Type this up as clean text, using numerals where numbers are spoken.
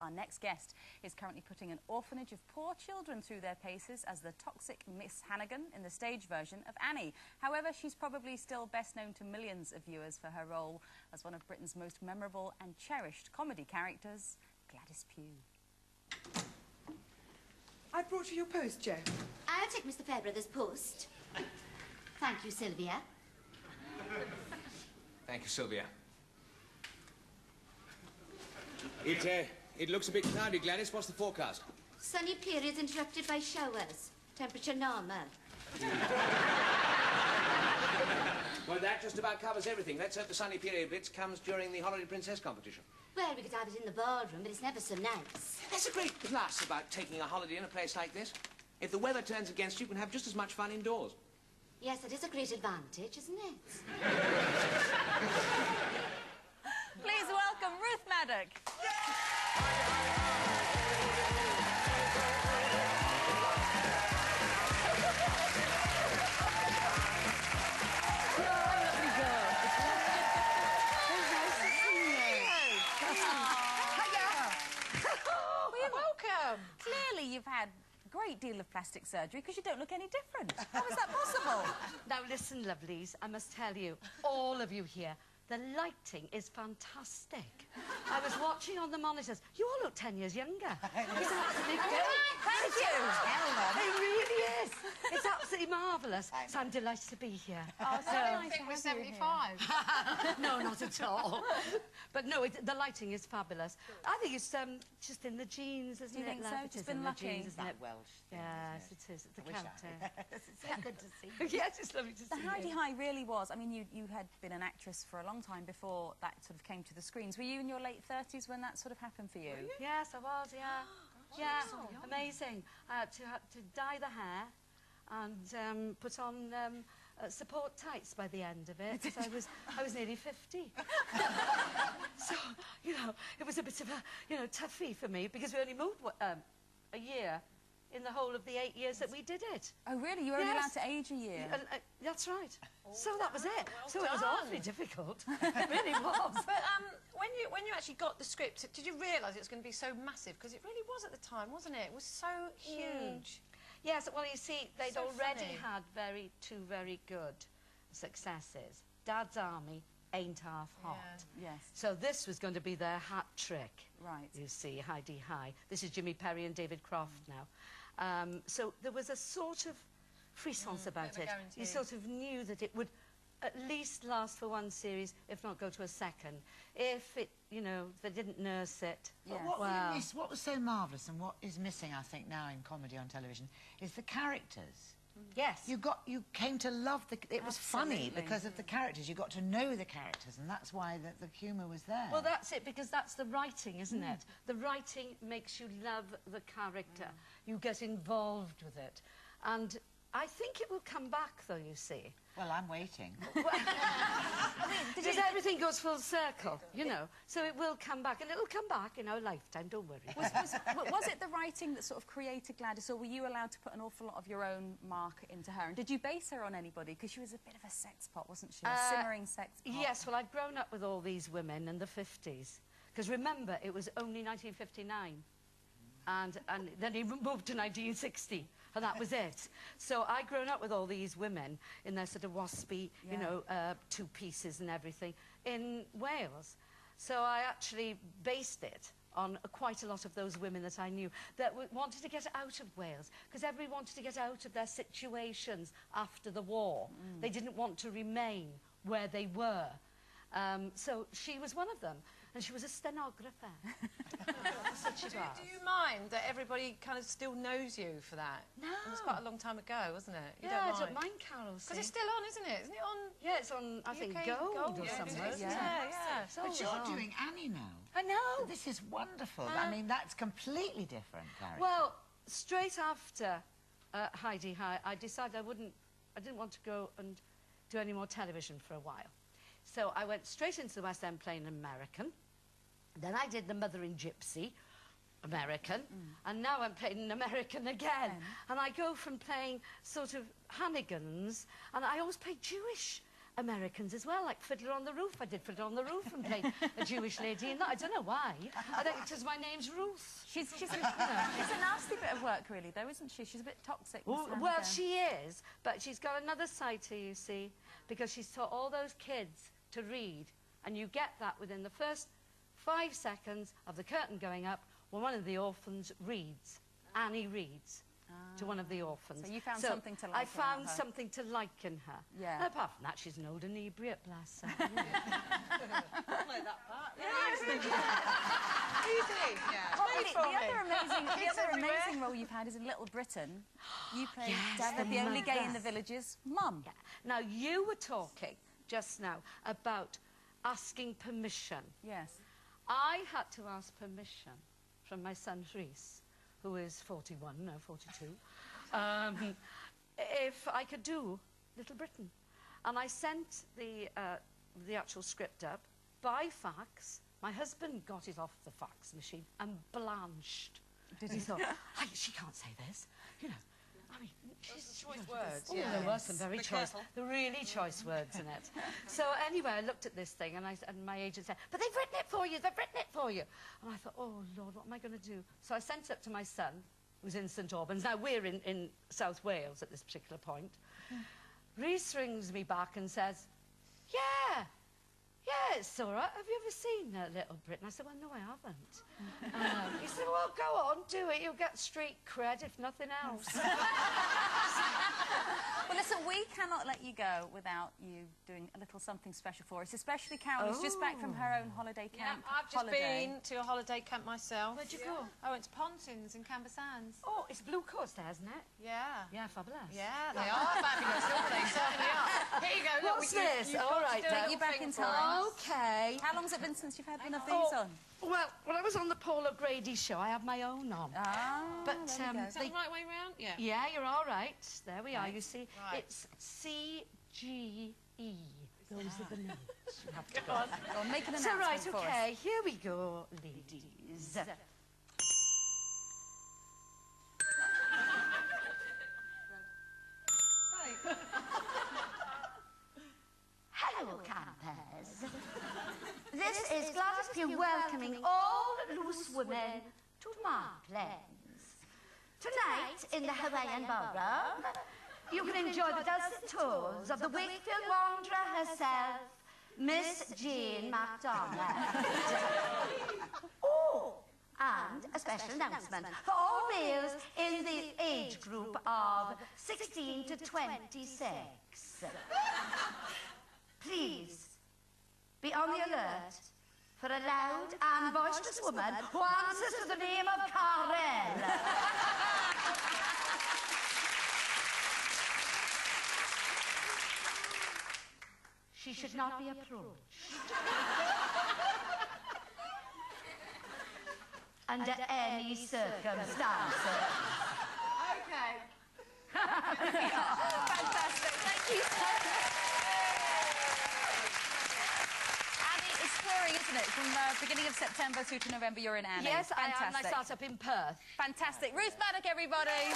Our next guest is currently putting an orphanage of poor children through their paces as the toxic Miss Hannigan in the stage version of Annie. However, she's probably still best known to millions of viewers for her role as one of Britain's most memorable and cherished comedy characters, Gladys Pugh. I brought you your post, Joe. I'll take Mr. Fairbrother's post. Thank you, Sylvia. Thank you, Sylvia. It looks a bit cloudy, Gladys. What's the forecast? Sunny periods interrupted by showers. Temperature normal. Well, that just about covers everything. Let's hope the sunny period bits comes during the Holiday Princess competition. Well, we could have it in the ballroom, but it's never so nice. That's a great plus about taking a holiday in a place like this. If the weather turns against you, you can have just as much fun indoors. Yes, that is a great advantage, isn't it? Please welcome Ruth Maddock. Welcome. Clearly you've had a great deal of plastic surgery because you don't look any different. How is that possible? Now listen, lovelies, I must tell you, all of you here, the lighting is fantastic. I was watching on the monitors. You all look 10 years younger. It's absolutely Thank you. It really is. It's absolutely marvellous. So I'm delighted to be here. Oh, so I nice think we're 75. No, not at all. But no, the lighting is fabulous. I think it's just in the genes, isn't it? Do you think so? It's Just been in lucky. the genes, isn't it? Welsh. Yes, it is. It's the counter. It's so good to see you. Yes, it's lovely to see you. Heidi High really was. I mean, you had been an actress for a long time before that sort of came to the screens. Were you in your late 30s when that sort of happened for you? Yes, I was, yeah. Yeah, amazing. I had to dye the hair and put on support tights by the end of it. I was nearly 50. So, you know, it was a bit of a, toughie for me because we only moved a year in the whole of the 8 years that we did it. Oh, really? You were only allowed to age a year? That's right. So that was it. Well so it was awfully difficult. It really was. But when you actually got the script, did you realise it was going to be so massive? Because it really was at the time, wasn't it? It was so huge. Yes, well, you see, they'd So already funny. had two very good successes. Dad's Army, Ain't Half Hot. Yes. So this was going to be their hat trick. Right. You see, Heidi High. This is Jimmy Perry and David Croft now. So there was a sort of frissons about it. You sort of knew that it would at least last for one series, if not go to a second. If it, they didn't nurse it. Yes. What was so marvellous and what is missing, I think, now in comedy on television is the characters. Yes. You came to love it was funny because of the characters. You got to know the characters, and that's why the humour was there. Well, that's it, because that's the writing, isn't it? The writing makes you love the character. You get involved with it. And I think it will come back, though, you see. Well, I'm waiting. Because everything goes full circle, So it will come back, and it'll come back in our lifetime, don't worry. Was it the writing that sort of created Gladys, or were you allowed to put an awful lot of your own mark into her? And did you base her on anybody? Because she was a bit of a sex pot, wasn't she? A simmering sex pot. Yes, well, I'd grown up with all these women in the 50s. Because remember, it was only 1959. And then he moved to 1960. And that was it. So I'd grown up with all these women in their sort of waspy, two pieces and everything in Wales. So I actually based it on quite a lot of those women that I knew that wanted to get out of Wales, because everybody wanted to get out of their situations after the war. They didn't want to remain where they were. So she was one of them, and she was a stenographer. Do you mind that everybody kind of still knows you for that? No. It was quite a long time ago, wasn't it? You Yeah, don't I don't mind, Carol. Because it's still on, isn't it? Isn't it on? Yeah, it's on, I think, UK Gold or yeah, somewhere. Yeah. But you're doing Annie now. I know. This is wonderful. I mean, that's completely different character. Well, straight after Heidi High, I decided I didn't want to go and do any more television for a while. So I went straight into the West End playing American. Then I did The Mother in Gypsy, American, and now I'm playing an American again. And I go from playing sort of Hannigans, and I always play Jewish Americans as well, like Fiddler on the Roof. I did Fiddler on the Roof and played a Jewish lady in that. I don't know why. I think it's because my name's Ruth. She's a nasty bit of work, really, though, isn't she? She's a bit toxic. Well, she is, but she's got another side to you, see, because she's taught all those kids to read, and you get that within the first 5 seconds of the curtain going up when one of the orphans reads. Annie reads to one of the orphans. So you found something to like I found something to like in her. Yeah. And apart from that, she's an old inebriate, bless her. Play that part. Easy. Yeah. The other amazing role you've had is in Little Britain. You played David, the only gay in the village's mum. Yeah. Now, you were talking just now about asking permission. Yes. I had to ask permission from my son Rhys, who is 41, no, 42, if I could do Little Britain. And I sent the actual script up by fax. My husband got it off the fax machine and blanched. Did he? Thought, she can't say this, you know. I mean, she's choice words. Oh, there were some very choice, the really choice words in it. So anyway, I looked at this thing and my agent said, "But they've written it for you. They've written it for you." And I thought, "Oh Lord, what am I going to do?" So I sent it up to my son, who's in St Albans. Now we're in South Wales at this particular point. Rhys rings me back and says, "Yeah, it's all right. Have you ever seen Little Britain?" I said, "Well, no, I haven't." He said, "Well, go on, do it. You'll get street cred, if nothing else." Well, listen, we cannot let you go without you doing a little something special for us, especially Carol, who's just back from her own holiday camp. Yeah, I've just been to a holiday camp myself. Where'd you go? I went to Pontins in Canvas Sands. Oh, it's Blue Coast there, isn't it? Yeah. Yeah, fabulous. Yeah, they are fabulous, aren't they? Certainly are. Here you go. Look, What's this? All right, take you back in time. Okay. How long's it been since you've had one of these on? Well, when I was on the Paul O'Grady show, I had my own on. Ah, but is that the right way round? Yeah. Yeah, you're all right. There we are. You see, Right. it's C-G-E. Those are the notes. You have to Go on, make an So announcement right, for us. okay, here we go, ladies. Hello, campers. This is Gladys Pugh welcoming all loose women to Marklands. Tonight, in the Hawaiian Ballroom, you can enjoy the dulcet tones of the Wakefield Wanderer herself, Miss Jane MacDonald. Oh, and a special announcement for all males in the age group of 16 to 26. Please, be on the alert for a loud and boisterous woman who answers to the name of Carel. She should not be approached under any circumstances. Okay. Fantastic. Thank you so much. Annie, it's touring, isn't it? From beginning of September through to November, you're in Annie. Yes, I am. Fantastic. I start up in Perth. Fantastic. Ruth Maddock, everybody.